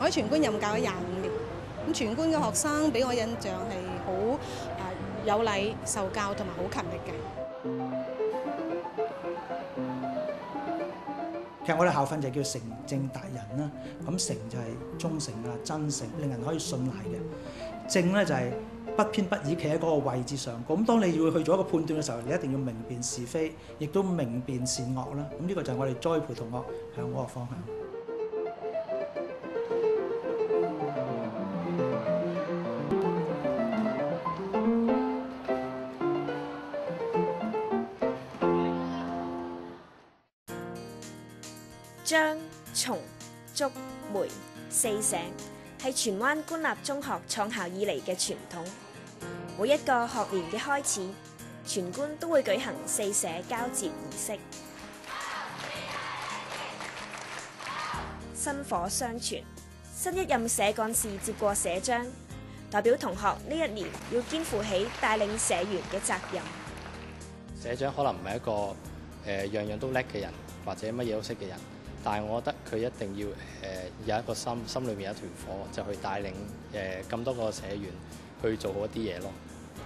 喺全觀任教咗25年，咁全觀嘅學生俾我印象係好有禮受教同埋好勤力嘅。其實我哋校訓就叫誠正達人啦，咁誠就係忠誠啊、真誠，令人可以信賴嘅；正咧就係不偏不倚，企喺嗰個位置上。咁當你要去做一個判斷嘅時候，你一定要明辨是非，亦都明辨善惡啦。咁呢個就係我哋栽培同學向嗰個方向。張、松、竹、梅四社係荃灣官立中學創校以嚟嘅傳統。每一個學年嘅開始，全官都會舉行四社交接儀式，薪火相傳。新一任社幹事接過社章，代表同學呢一年要肩負起帶領社員嘅責任。社長可能唔係一個樣樣都叻嘅人，或者乜嘢都識嘅人。但係我覺得佢一定要有一個心裏面有一團火，就去帶領咁多個社員去做好一啲嘢咯。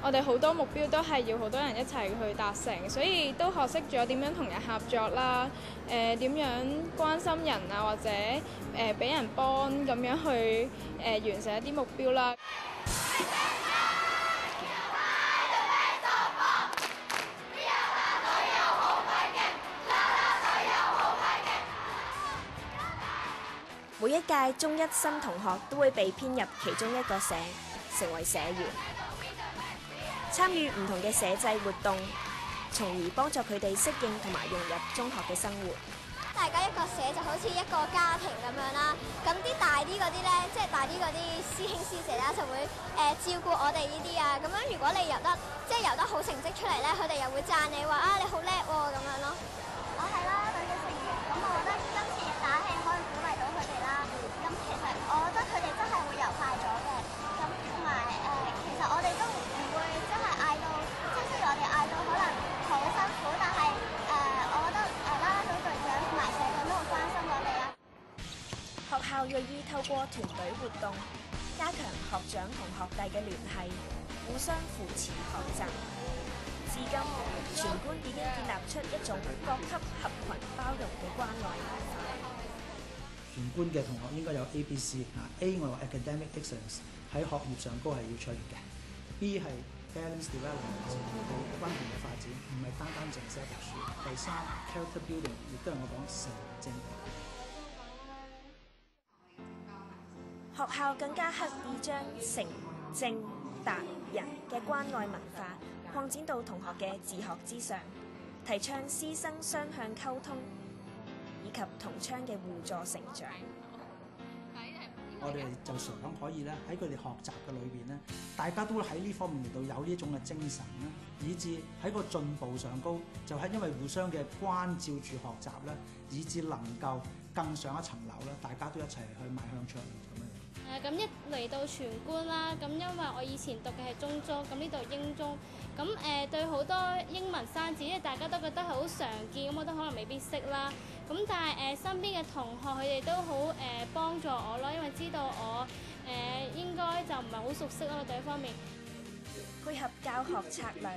我哋好多目標都係要好多人一齊去達成，所以都學識咗點樣同人合作啦，點樣關心人啊，或者俾人幫咁樣去完成一啲目標啦。每一屆中一新同學都會被編入其中一個社，成為社員，參與唔同嘅社際活動，從而幫助佢哋適應同埋融入中學嘅生活。大家一個社就好似一個家庭咁樣啦，咁啲大啲嗰啲咧，即係大啲嗰啲師兄師姐啦，就會照顧我哋呢啲啊。咁樣如果你游得好成績出嚟咧，佢哋又會讚你話啊你好叻喎咁樣咯。我係啦，隊嘅成員，咁我覺得今次嘅打氣可以鼓勵到佢哋啦。咁其實我覺得佢哋真係會游快咗嘅。咁同埋其實我哋都唔會真係嗌到，即係雖然我哋嗌到可能好辛苦，但係我覺得啦啦隊隊長同埋社長都好關心我哋啦。學校銳意透過團隊活動，加強學長同學弟嘅聯繫，互相扶持學習。至今，全官已經建立出一種各級合群包容嘅關愛文化。全官嘅同學應該有 A、B、C 啊。A 我話 academic excellence 喺學業上高係要出現嘅。B 係 balance development 係均衡嘅發展，唔係單淨係讀書。第三 character building 亦都係我講誠正。學校更加刻意將誠正達人嘅關愛文化擴展到同學嘅自學之上，提倡師生雙向溝通，以及同窗嘅互助成長。我哋就想可以咧喺佢哋學習嘅裏邊咧，大家都喺呢方面嚟到有呢種嘅精神啦，以致喺個進步上高，就係因為互相嘅關照住學習咧，以致能夠更上一層樓啦，大家都一齊去邁向出咁樣。咁一嚟到全官啦，咁因為我以前讀嘅係中中，咁呢度英中，咁對好多英文生字，因為大家都覺得係好常見，咁我都可能未必識啦。咁但係身邊嘅同學佢哋都好幫助我咯，因為知道我應該就唔係好熟悉咯對呢方面。配合教學策略，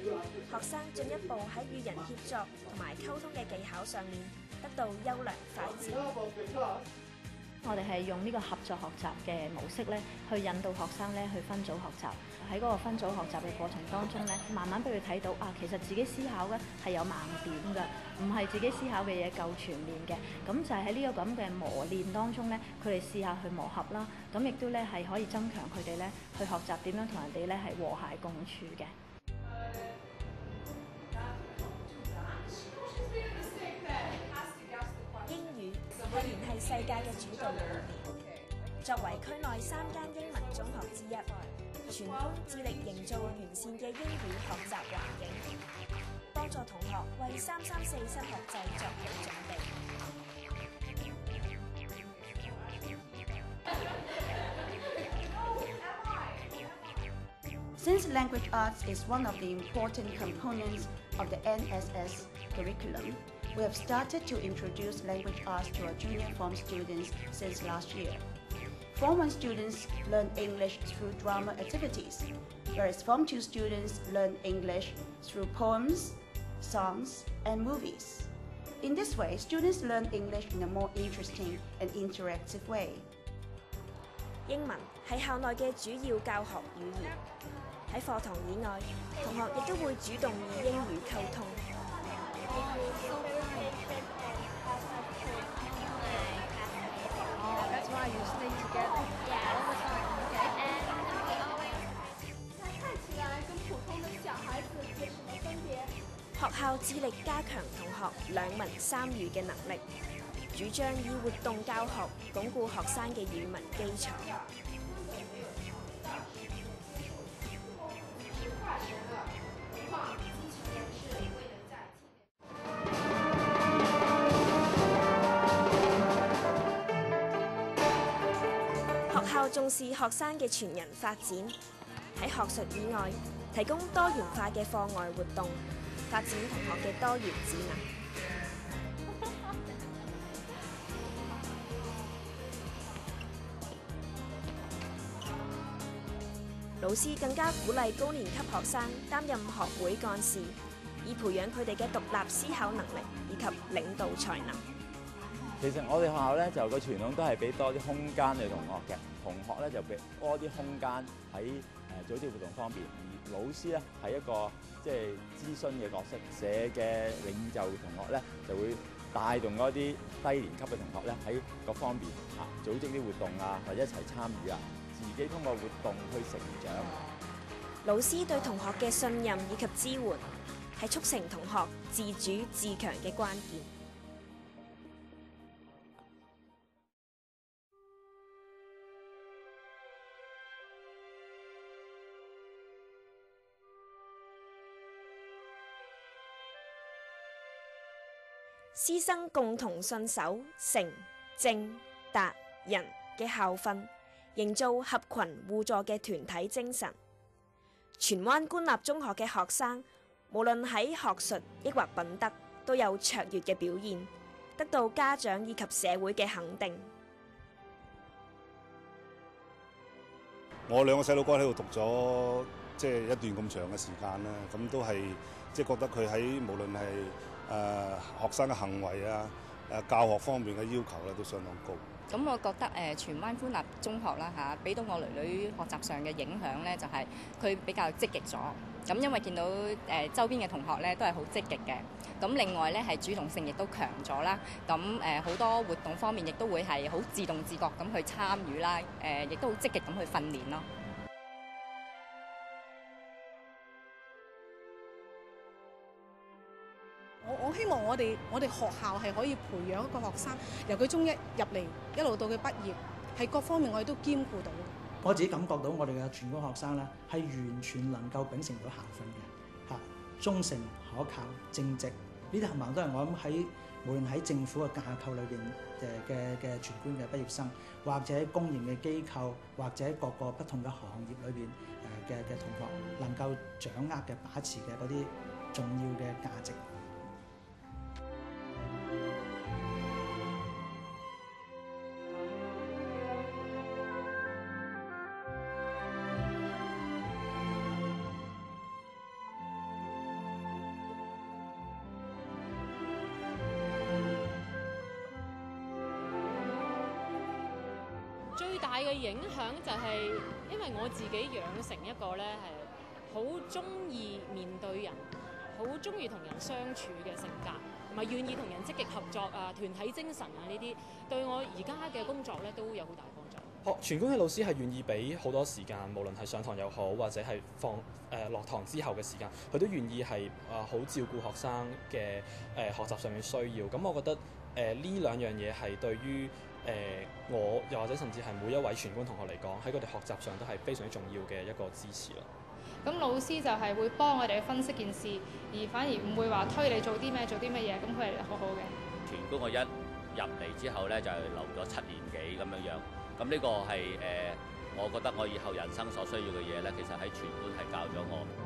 學生進一步喺與人協作同埋溝通嘅技巧上面得到優良發展。我哋係用呢個合作學習嘅模式咧，去引導學生咧去分組學習。喺嗰個分組學習嘅過程當中咧，慢慢俾佢睇到啊，其實自己思考咧係有盲點㗎，唔係自己思考嘅嘢夠全面嘅。咁就係喺呢個咁嘅磨練當中咧，佢哋試下去磨合啦。咁亦都咧係可以增強佢哋咧去學習點樣同人哋咧係和諧共處嘅。係聯繫世界嘅主導語言。作為區內3間英文中學之一，全官致力營造完善嘅英語學習環境，幫助同學為334新學制作好準備。Since language arts is one of the important components of the NSS curriculum, we have started to introduce language arts to our junior form students since last year. Form 1 students learn English through drama activities, whereas Form 2 students learn English through poems, songs, and movies. In this way, students learn English in a more interesting and interactive way. 英文係校內嘅主要教學語言，喺課堂以外，同學亦都會主動以英語溝通。學校致力加強同學兩文三語嘅能力，主張以活動教學鞏固學生嘅語文基礎。學校重視學生嘅全人發展，喺學術以外提供多元化嘅課外活動，發展同學嘅多元智能。老師更加鼓勵高年級學生擔任學會幹事，以培養佢哋嘅獨立思考能力以及領導才能。其實我哋學校咧就個傳統都係俾多啲空間俾同學嘅，同學咧就俾多啲空間喺組織活動方面，而老師咧係一個即係諮詢嘅角色，社嘅領袖同學咧就會帶動嗰啲低年級嘅同學咧喺各方面組織啲活動啊，或者一齊參與啊，自己通過活動去成長。老師對同學嘅信任以及支援係促成同學自主自強嘅關鍵。師生共同信守誠、正、達、仁嘅校訓，營造合群互助嘅團體精神。荃灣官立中學嘅學生，無論喺學術抑或品德，都有卓越嘅表現，得到家長以及社會嘅肯定。我兩個細佬哥喺度讀咗一段咁長嘅時間啦，咁都係覺得佢喺無論係學生嘅行為啊、教學方面嘅要求咧，都相當高。咁我覺得荃灣官立中學啦嚇，俾到我女女學習上嘅影響咧，就係佢比較積極咗。咁因為見到周邊嘅同學咧都係好積極嘅。咁另外咧係主動性亦都強咗啦。咁好多活動方面亦都會係好自動自覺咁去參與啦。亦都好積極咁去訓練咯。我希望我哋學校係可以培養一個學生，由佢中一入嚟一路到佢畢業，係各方面我哋都兼顧到。我自己感覺到我哋嘅全港學生咧係完全能夠秉承到校訓嘅嚇，忠誠、可靠、正直，呢啲冚唪唥都係我諗喺無論喺政府嘅架構裏邊嘅全官嘅畢業生，或者喺公營嘅機構，或者各個不同嘅行業裏邊嘅同學能夠掌握嘅把持嘅嗰啲重要嘅價值。最大嘅影響就係因為我自己養成一個咧係好中意面對人，好中意同人相處嘅性格，同埋願意同人積極合作啊、團體精神啊呢啲，對我而家嘅工作咧都有好大幫助。全官嘅老師係願意俾好多時間，無論係上堂又好，或者係落堂之後嘅時間，佢都願意係好照顧學生嘅學習上面需要。咁我覺得呢兩樣嘢係對於我又或者甚至係每一位全官同學嚟講，喺佢哋學習上都係非常之重要嘅一個支持咯。咁老師就係會幫我哋去分析件事，而反而唔會話推你做啲咩做啲乜嘢，咁佢係好好嘅。全官我一入嚟之後咧，就係留咗7年幾咁樣。咁呢個係我覺得我以後人生所需要嘅嘢咧，其實喺全官係教咗我。